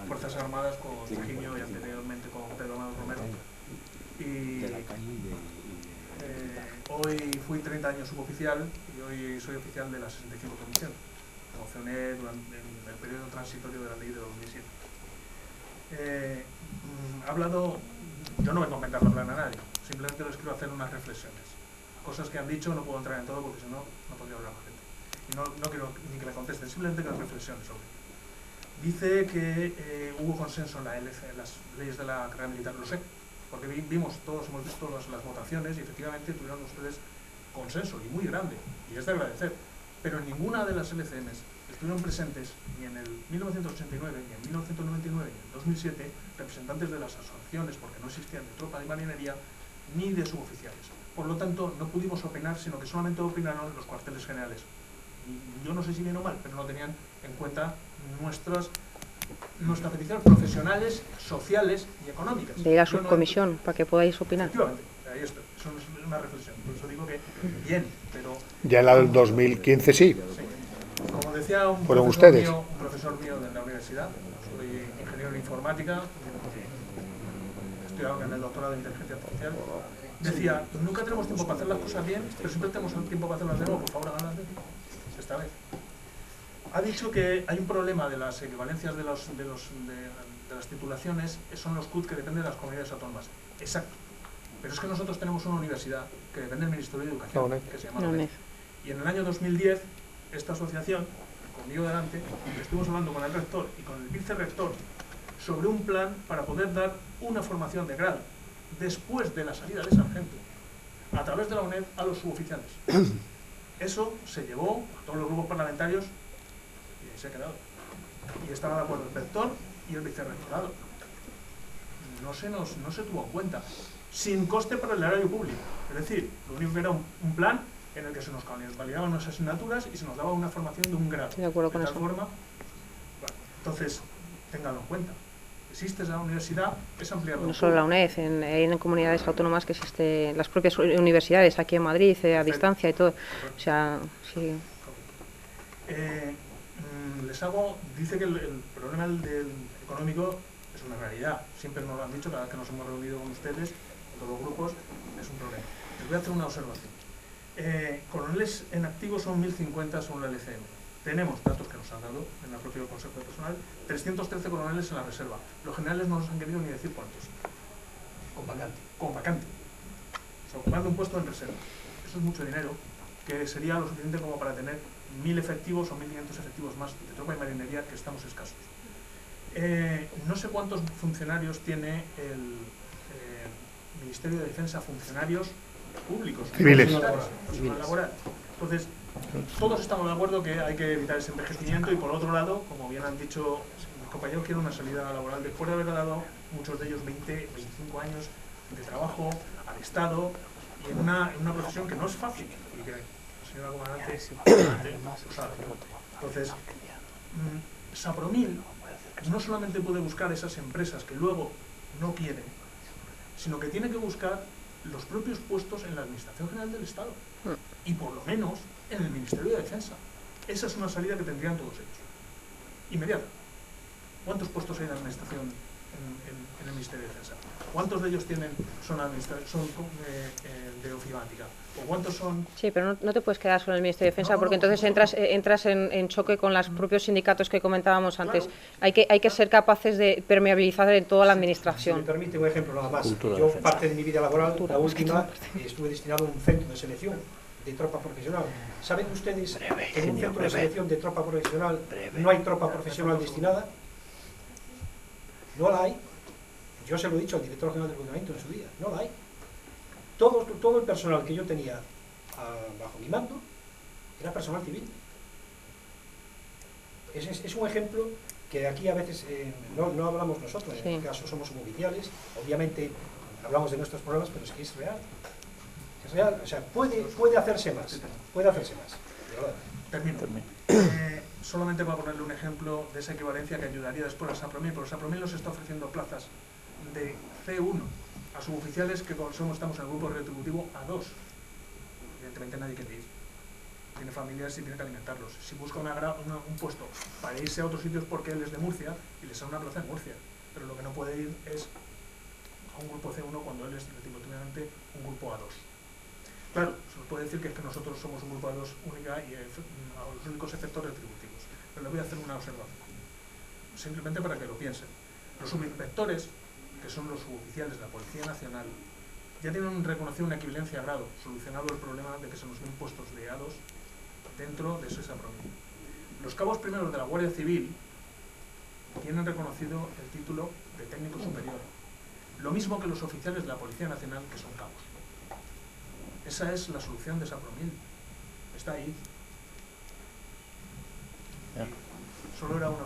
Fuerzas Armadas con Virginio y anteriormente con Pedro Amado Romero. Y hoy fui 30 años suboficial y hoy soy oficial de la 65 Comisión. Promocioné durante el periodo transitorio de la ley de 2007. Yo no vengo a inventar la plana a nadie, simplemente les quiero hacer unas reflexiones. Cosas que han dicho, no puedo entrar en todo porque si no, no podría hablar más gente. Y no quiero ni que le contesten, simplemente que las reflexiones sobre ello. Dice que hubo consenso en las leyes de la carrera militar, lo sé, porque todos hemos visto las votaciones y efectivamente tuvieron ustedes consenso y muy grande, y es de agradecer. Pero en ninguna de las LCMs estuvieron presentes ni en el 1989, ni en 1999, ni en 2007 representantes de las asociaciones, porque no existían de tropa de marinería, ni de suboficiales. Por lo tanto, no pudimos opinar, sino que solamente opinaron los cuarteles generales. Y yo no sé si bien o mal, pero no tenían en cuenta nuestras peticiones profesionales, sociales y económicas. De la subcomisión, para que podáis opinar. Efectivamente, ahí está. Eso es una reflexión. Por eso digo que bien, pero... Ya en el 2015 sí. Como decía un profesor mío de la universidad, soy ingeniero en informática, estoy ahora en el doctorado de inteligencia artificial, decía, nunca tenemos tiempo para hacer las cosas bien, pero siempre tenemos tiempo para hacerlas de nuevo. Por favor, háganlas de nuevo. Esta vez. Ha dicho que hay un problema de las equivalencias de las titulaciones, son los CUT que dependen de las comunidades autónomas. Exacto. Pero es que nosotros tenemos una universidad que depende del Ministerio de Educación, que se llama la UNED. Y en el año 2010, esta asociación, conmigo delante, estuvimos hablando con el rector y con el vicerrector sobre un plan para poder dar una formación de grado después de la salida de sargento, a través de la UNED, a los suboficiales. Eso se llevó a todos los grupos parlamentarios y ahí se ha quedado. Y estaban de acuerdo el rector y el vicerrectorado. No se tuvo en cuenta. Sin coste para el erario público. Es decir, lo único que era un plan en el que se nos validaban unas asignaturas y se nos daba una formación de un grado. De acuerdo con eso. Forma, entonces, ténganlo en cuenta. Existe esa universidad, es ampliarlo. No solo la UNED, en comunidades autónomas que existen las propias universidades, aquí en Madrid, a distancia y todo. O sea, sí. Dice que el problema económico es una realidad. Siempre nos lo han dicho, cada vez que nos hemos reunido con ustedes, con todos los grupos, es un problema. Les voy a hacer una observación. Coroneles en activo son 1050 según la LCM. Tenemos datos que nos han dado en el propio Consejo de Personal, 313 coroneles en la reserva. Los generales no nos han querido ni decir cuántos. Con vacante. Con vacante. O sea, ocupando un puesto en reserva. Eso es mucho dinero, que sería lo suficiente como para tener 1000 efectivos o 1500 efectivos más de tropa y marinería, que estamos escasos. No sé cuántos funcionarios tiene el Ministerio de Defensa, funcionarios públicos, civiles, laboral. Entonces, todos estamos de acuerdo que hay que evitar ese envejecimiento y, por otro lado, como bien han dicho mis compañeros, quieren una salida laboral después de haber dado, muchos de ellos, 20, 25 años de trabajo al Estado y en una profesión que no es fácil y que la señora comandante lo sabe. Entonces, Sapromil no solamente puede buscar esas empresas que luego no quieren, sino que tiene que buscar los propios puestos en la Administración General del Estado y por lo menos en el Ministerio de Defensa. Esa es una salida que tendrían todos ellos. Inmediata. ¿Cuántos puestos hay en la Administración en el Ministerio de Defensa? ¿Cuántos de ellos son de ofimática? ¿O cuántos son...? Sí, pero no te puedes quedar solo en el Ministerio de Defensa, porque entonces entras en choque con los propios sindicatos que comentábamos antes. Claro. Hay que ser capaces de permeabilizar en toda la administración. Si me permite un ejemplo nada más. Yo, parte de mi vida laboral, la última, estuve destinado a un centro de selección de tropa profesional. ¿Saben ustedes que en un centro de selección de tropa profesional no hay tropa profesional destinada? No la hay. Yo se lo he dicho al director general del Ayuntamiento en su día. No la hay. Todo el personal que yo tenía bajo mi mando era personal civil. Es un ejemplo que aquí a veces no hablamos nosotros, en este caso somos suboficiales, obviamente hablamos de nuestros problemas, pero es que es real. Es real, o sea, puede hacerse más. Puede hacerse más. Termino. Solamente para ponerle un ejemplo de esa equivalencia que ayudaría después a Sapromil, porque Sapromil nos está ofreciendo plazas de C1 a suboficiales que estamos en el grupo retributivo A2. Evidentemente nadie quiere ir. Tiene familias y tiene que alimentarlos. Si busca un puesto para irse a otros sitios porque él es de Murcia y les da una plaza en Murcia, pero lo que no puede ir es a un grupo C1 cuando él es retributivamente un grupo A2. Claro, se nos puede decir que es que nosotros somos un grupo A2 única y los únicos efectos retributivos. Pero le voy a hacer una observación, simplemente para que lo piensen. Los subinspectores, que son los suboficiales de la Policía Nacional, ya tienen reconocido una equivalencia a grado, solucionado el problema de que se nos den puestos de A2 dentro de ese Sapromil. Los cabos primeros de la Guardia Civil tienen reconocido el título de técnico superior, lo mismo que los oficiales de la Policía Nacional, que son cabos. Esa es la solución de Sapromil. Está ahí. Solo era una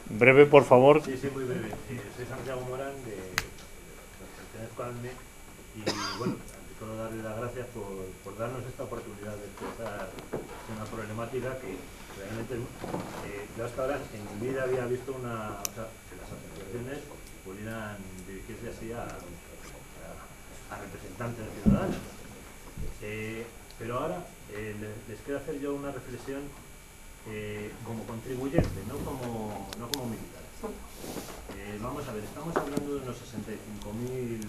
breve, por favor. Sí, muy breve. Soy Santiago Morán, pertenezco al ANME, y bueno, ante todo darle las gracias por darnos esta oportunidad de expresar una problemática que realmente yo hasta ahora en mi vida había visto que las asociaciones pudieran dirigirse así a representantes de ciudadanos. Pero ahora les quiero hacer yo una reflexión como contribuyente, no como militar. Vamos a ver, estamos hablando de unos 65.000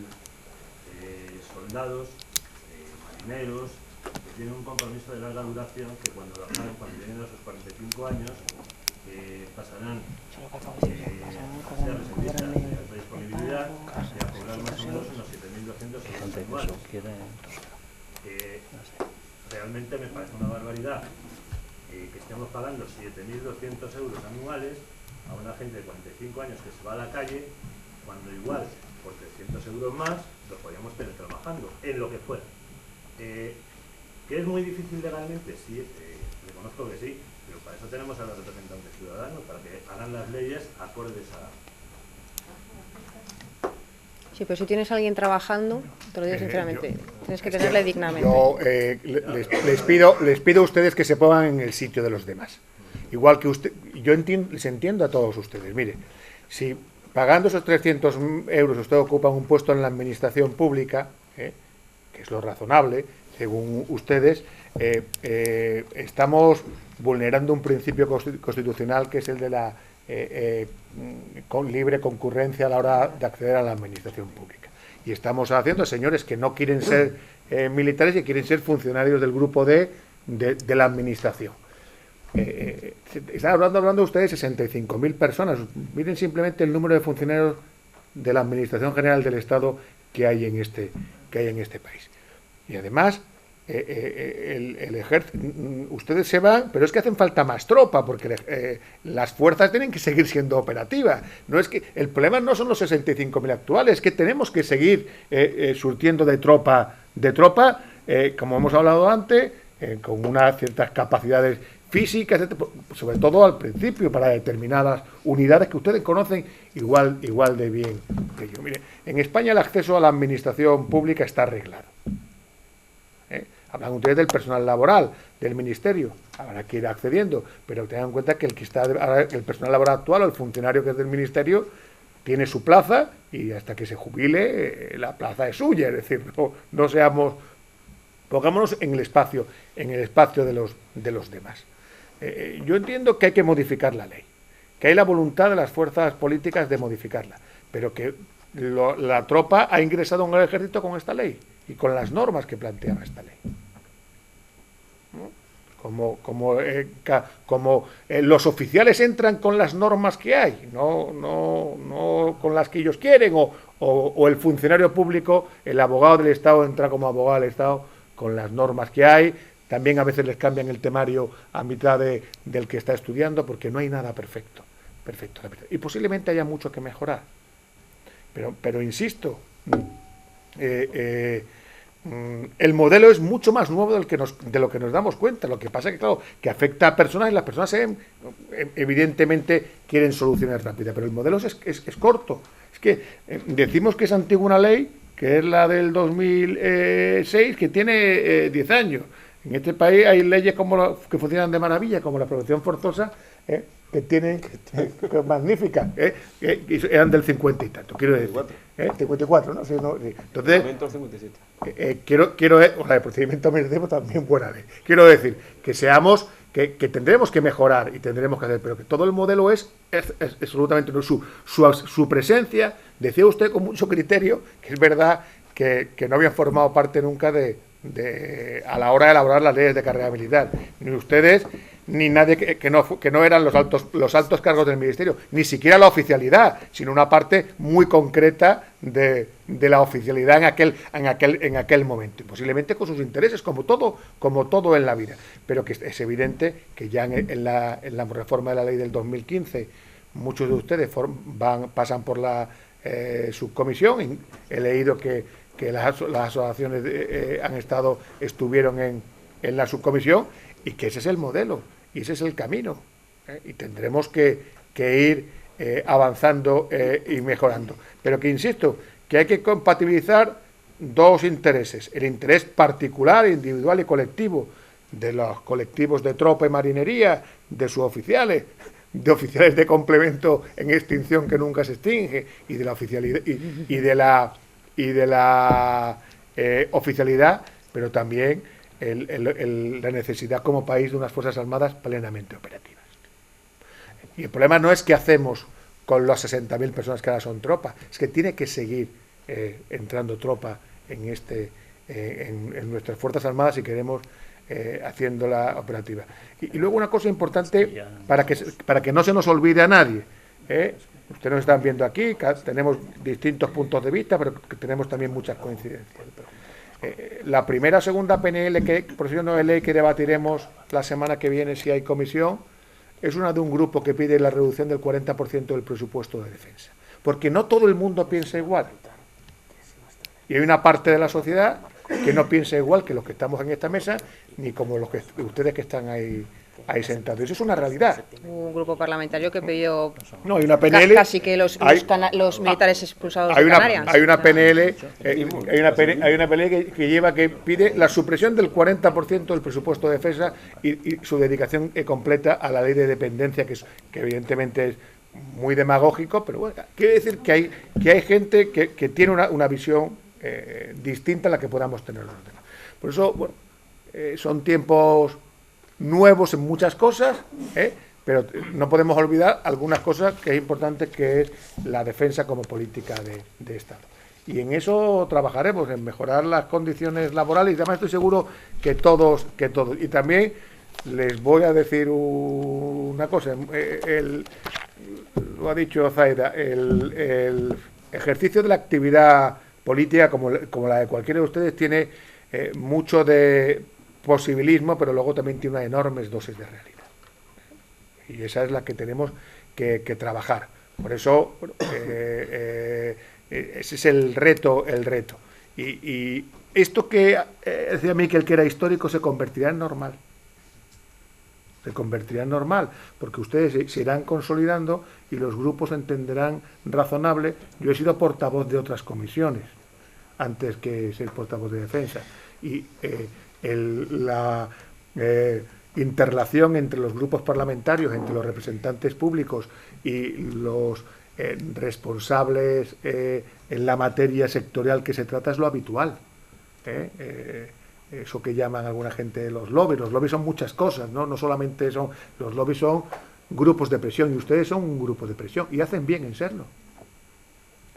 soldados, marineros, que tienen un compromiso de larga duración, que cuando lleguen a sus 45 años pasarán a ser reservistas de alta disponibilidad y a cobrar más o menos unos 7.200 euros anuales. Realmente me parece una barbaridad que estemos pagando 7.200 euros anuales a una gente de 45 años que se va a la calle, cuando igual por 300 euros más los podríamos tener trabajando en lo que fuera. ¿Que es muy difícil legalmente? Sí, reconozco que sí, pero para eso tenemos a los representantes ciudadanos, para que hagan las leyes acordes a... Sí, pero si tienes a alguien trabajando, te lo digo sinceramente, tienes que tenerle dignamente. Yo les pido a ustedes que se pongan en el sitio de los demás. Igual que usted, yo les entiendo a todos ustedes. Mire, si pagando esos 300 euros usted ocupa un puesto en la administración pública, que es lo razonable, según ustedes, estamos vulnerando un principio constitucional que es el de la con libre concurrencia a la hora de acceder a la administración pública. Y estamos haciendo, señores que no quieren ser militares que quieren ser funcionarios del grupo de la administración. Están hablando ustedes de 65.000 personas. Miren simplemente el número de funcionarios de la Administración General del Estado que hay en este país. Y además, el ejército, ustedes se van, pero es que hacen falta más tropa, porque las fuerzas tienen que seguir siendo operativas. No es que el problema no son los 65.000 actuales, es que tenemos que seguir surtiendo de tropa, como hemos hablado antes, con unas ciertas capacidades físicas, sobre todo al principio, para determinadas unidades que ustedes conocen igual de bien que yo. Mire, en España el acceso a la administración pública está arreglado. Hablan ustedes del personal laboral del ministerio, habrá que ir accediendo, pero tengan en cuenta que el personal laboral actual o el funcionario que es del ministerio tiene su plaza y hasta que se jubile la plaza es suya, es decir, no seamos, pongámonos en el espacio de los demás. Yo entiendo que hay que modificar la ley, que hay la voluntad de las fuerzas políticas de modificarla, pero que la tropa ha ingresado en el ejército con esta ley y con las normas que planteaba esta ley. Como los oficiales entran con las normas que hay, no con las que ellos quieren, o el funcionario público, el abogado del Estado entra como abogado del Estado con las normas que hay. También a veces les cambian el temario a mitad del que está estudiando, porque no hay nada perfecto. Y posiblemente haya mucho que mejorar. Pero insisto, el modelo es mucho más nuevo de lo que nos damos cuenta. Lo que pasa es que, claro, que afecta a personas y las personas evidentemente quieren soluciones rápidas, pero el modelo es corto. Es que decimos que es antigua una ley, que es la del 2006, que tiene 10 años. En este país hay leyes que funcionan de maravilla, como la protección forzosa, que tienen, que magníficas, que eran del 50 y tanto, quiero decir. 54, ¿no? Sí, no, sí. Entonces, la de procedimiento merecemos también buena ley. Quiero decir que que tendremos que mejorar y tendremos que hacer, pero que todo el modelo es absolutamente no. Su presencia, decía usted con mucho criterio, que es verdad que no habían formado parte nunca a la hora de elaborar las leyes de carrera militar, ni ustedes ni nadie que no eran los altos cargos del ministerio, ni siquiera la oficialidad, sino una parte muy concreta de la oficialidad en aquel momento, y posiblemente con sus intereses, como todo en la vida, pero que es evidente que ya en la reforma de la ley del 2015 muchos de ustedes pasan por la subcomisión. He leído que las asociaciones estuvieron en la subcomisión, y que ese es el modelo y ese es el camino, y tendremos que ir avanzando y mejorando, pero que insisto que hay que compatibilizar dos intereses: el interés particular, individual y colectivo de los colectivos de tropa y marinería, de sus oficiales, de oficiales de complemento en extinción que nunca se extingue, y de la oficialidad y de la oficialidad, pero también la necesidad como país de unas Fuerzas Armadas plenamente operativas. Y el problema no es qué hacemos con las 60.000 personas que ahora son tropa, es que tiene que seguir entrando tropa en nuestras Fuerzas Armadas si queremos haciéndola operativa. Y luego una cosa importante para que no se nos olvide a nadie. Ustedes nos están viendo aquí, tenemos distintos puntos de vista, pero que tenemos también muchas coincidencias. La primera, segunda PNL, proposición de ley que debatiremos la semana que viene, si hay comisión, es una de un grupo que pide la reducción del 40% del presupuesto de defensa. Porque no todo el mundo piensa igual. Y hay una parte de la sociedad que no piensa igual que los que estamos en esta mesa, ni como ustedes que están ahí sentados. Eso es una realidad. Un grupo parlamentario que pidió hay una PNL, casi que los militares expulsados de Canarias. Hay una PNL, que pide la supresión del 40% del presupuesto de defensa y su dedicación completa a la ley de dependencia, que evidentemente es muy demagógico, pero bueno, quiere decir que hay gente que tiene una visión distinta a la que podamos tener los demás. Por eso, son tiempos nuevos en muchas cosas, pero no podemos olvidar algunas cosas que es importante, que es la defensa como política de Estado. Y en eso trabajaremos, en mejorar las condiciones laborales. Y además estoy seguro que todos. Y también les voy a decir una cosa. Lo ha dicho Zaida, el ejercicio de la actividad política, como la de cualquiera de ustedes, tiene mucho de posibilismo, pero luego también tiene unas enormes dosis de realidad. Y esa es la que tenemos que trabajar. Por eso, ese es el reto. Y esto que decía Miquel que era histórico se convertirá en normal. Porque ustedes se irán consolidando y los grupos entenderán razonable. Yo he sido portavoz de otras comisiones antes que ser portavoz de defensa. Y la interrelación entre los grupos parlamentarios, entre los representantes públicos y los responsables en la materia sectorial que se trata es lo habitual. Eso que llaman alguna gente los lobbies. Los lobbies son muchas cosas, no solamente son... Los lobbies son grupos de presión y ustedes son un grupo de presión y hacen bien en serlo.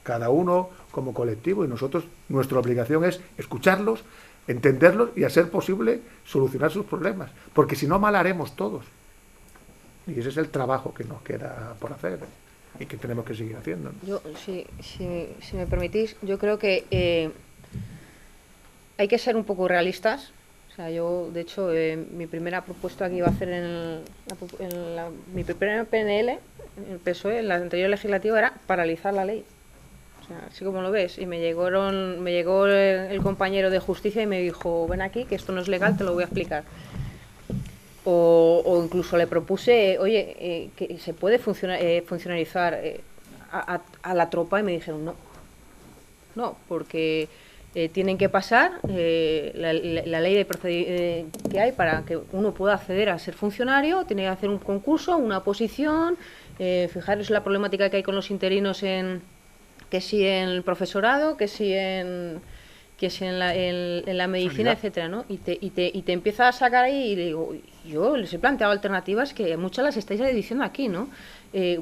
Cada uno como colectivo, y nosotros, nuestra obligación es escucharlos, entenderlos y a ser posible solucionar sus problemas, porque si no mal haremos todos. Y ese es el trabajo que nos queda por hacer y que tenemos que seguir haciendo, ¿no? Yo, si me permitís, yo creo que hay que ser un poco realistas. O sea, yo, de hecho, mi primera propuesta que iba a hacer mi primer PNL, en el PSOE, en la anterior legislativa, era paralizar la ley. O sea, así como lo ves. Y me llegó el compañero de justicia y me dijo, ven aquí, que esto no es legal, te lo voy a explicar. O incluso le propuse, oye, que se puede funcionarizar a la tropa, y me dijeron no, porque tienen que pasar la ley que hay para que uno pueda acceder a ser funcionario, tiene que hacer un concurso, una oposición, fijaros la problemática que hay con los interinos que si en el profesorado, que si en la medicina, etcétera, ¿no? Y te empieza a sacar ahí y le digo, yo les he planteado alternativas que muchas las estáis diciendo aquí, ¿no?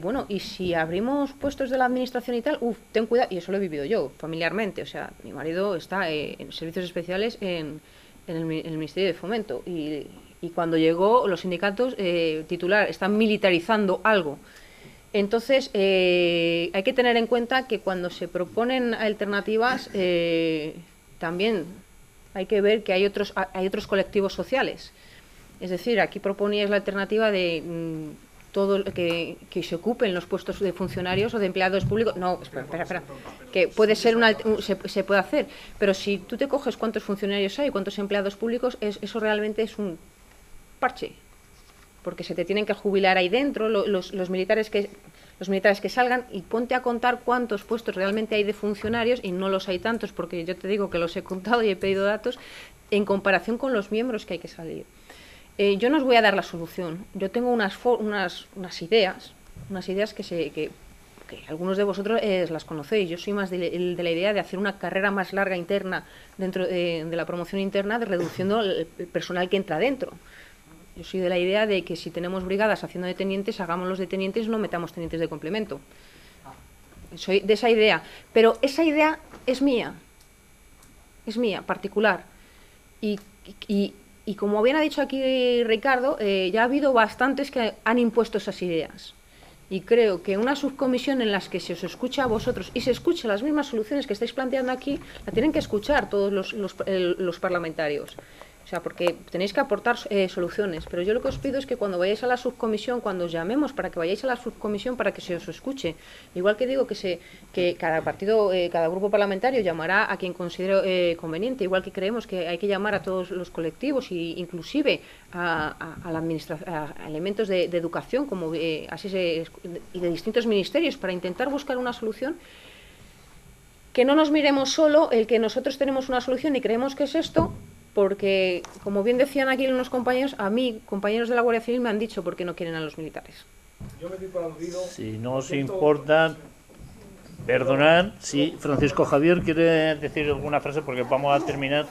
Bueno, y si abrimos puestos de la administración y tal, ten cuidado, y eso lo he vivido yo familiarmente. O sea, mi marido está en servicios especiales en el Ministerio de Fomento y cuando llegó los sindicatos titular están militarizando algo. Entonces, hay que tener en cuenta que cuando se proponen alternativas, también hay que ver que hay otros colectivos sociales. Es decir, aquí proponíais la alternativa de todo que se ocupen los puestos de funcionarios o de empleados públicos. No, espera, que puede ser se puede hacer, pero si tú te coges cuántos funcionarios hay, cuántos empleados públicos, eso realmente es un parche. Porque se te tienen que jubilar ahí dentro los militares que salgan, y ponte a contar cuántos puestos realmente hay de funcionarios, y no los hay tantos, porque yo te digo que los he contado y he pedido datos en comparación con los miembros que hay que salir. Yo no os voy a dar la solución. Yo tengo unas ideas que algunos de vosotros las conocéis. Yo soy más de la idea de hacer una carrera más larga interna dentro de la promoción interna, reduciendo el personal que entra dentro. Yo soy de la idea de que si tenemos brigadas haciendo de tenientes, hagamos los de tenientes, no metamos tenientes de complemento. Soy de esa idea. Pero esa idea es mía, particular. Y como bien ha dicho aquí Ricardo, ya ha habido bastantes que han impuesto esas ideas. Y creo que una subcomisión en la que se os escucha a vosotros y se escucha las mismas soluciones que estáis planteando aquí, la tienen que escuchar todos los parlamentarios. O sea, porque tenéis que aportar soluciones. Pero yo lo que os pido es que cuando vayáis a la subcomisión, cuando os llamemos para que vayáis a la subcomisión, para que se os escuche. Igual que digo que cada partido, cada grupo parlamentario llamará a quien considere conveniente. Igual que creemos que hay que llamar a todos los colectivos e inclusive a elementos de educación como y de distintos ministerios, para intentar buscar una solución. Que no nos miremos solo el que nosotros tenemos una solución y creemos que es esto. Porque, como bien decían aquí unos compañeros, a mí, compañeros de la Guardia Civil, me han dicho por qué no quieren a los militares. Yo me doy por aludido. Si no os importa, perdonad, si Francisco Javier quiere decir alguna frase, porque vamos a terminar.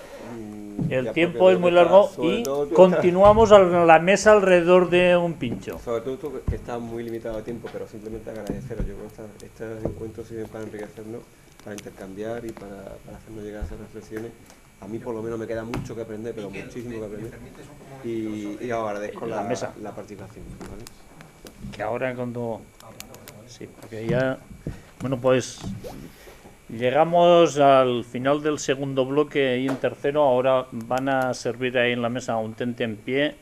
El tiempo es muy largo y continuamos a la mesa alrededor de un pincho. Sobre todo que está muy limitado de tiempo, pero simplemente agradeceros. Yo creo que estos encuentros sirven para enriquecernos intercambiar y para hacernos llegar a esas reflexiones. A mí por lo menos me queda mucho que aprender, pero muchísimo que aprender. Y agradezco la participación, ¿vale? Que ahora cuando... Sí, porque ya... Bueno, pues llegamos al final del segundo bloque y en tercero. Ahora van a servir ahí en la mesa un tente en pie.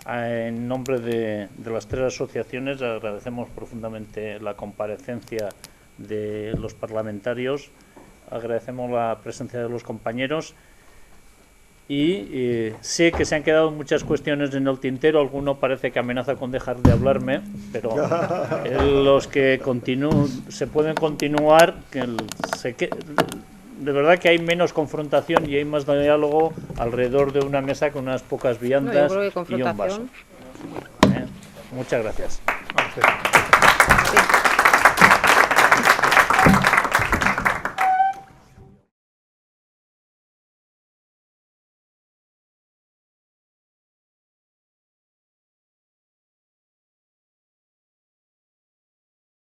En nombre de las 3 asociaciones agradecemos profundamente la comparecencia de los parlamentarios, agradecemos la presencia de los compañeros y sé que se han quedado muchas cuestiones en el tintero. Alguno parece que amenaza con dejar de hablarme, pero los que se pueden continuar, de verdad que hay menos confrontación y hay más diálogo alrededor de una mesa con unas pocas viandas y un vaso. Muchas gracias.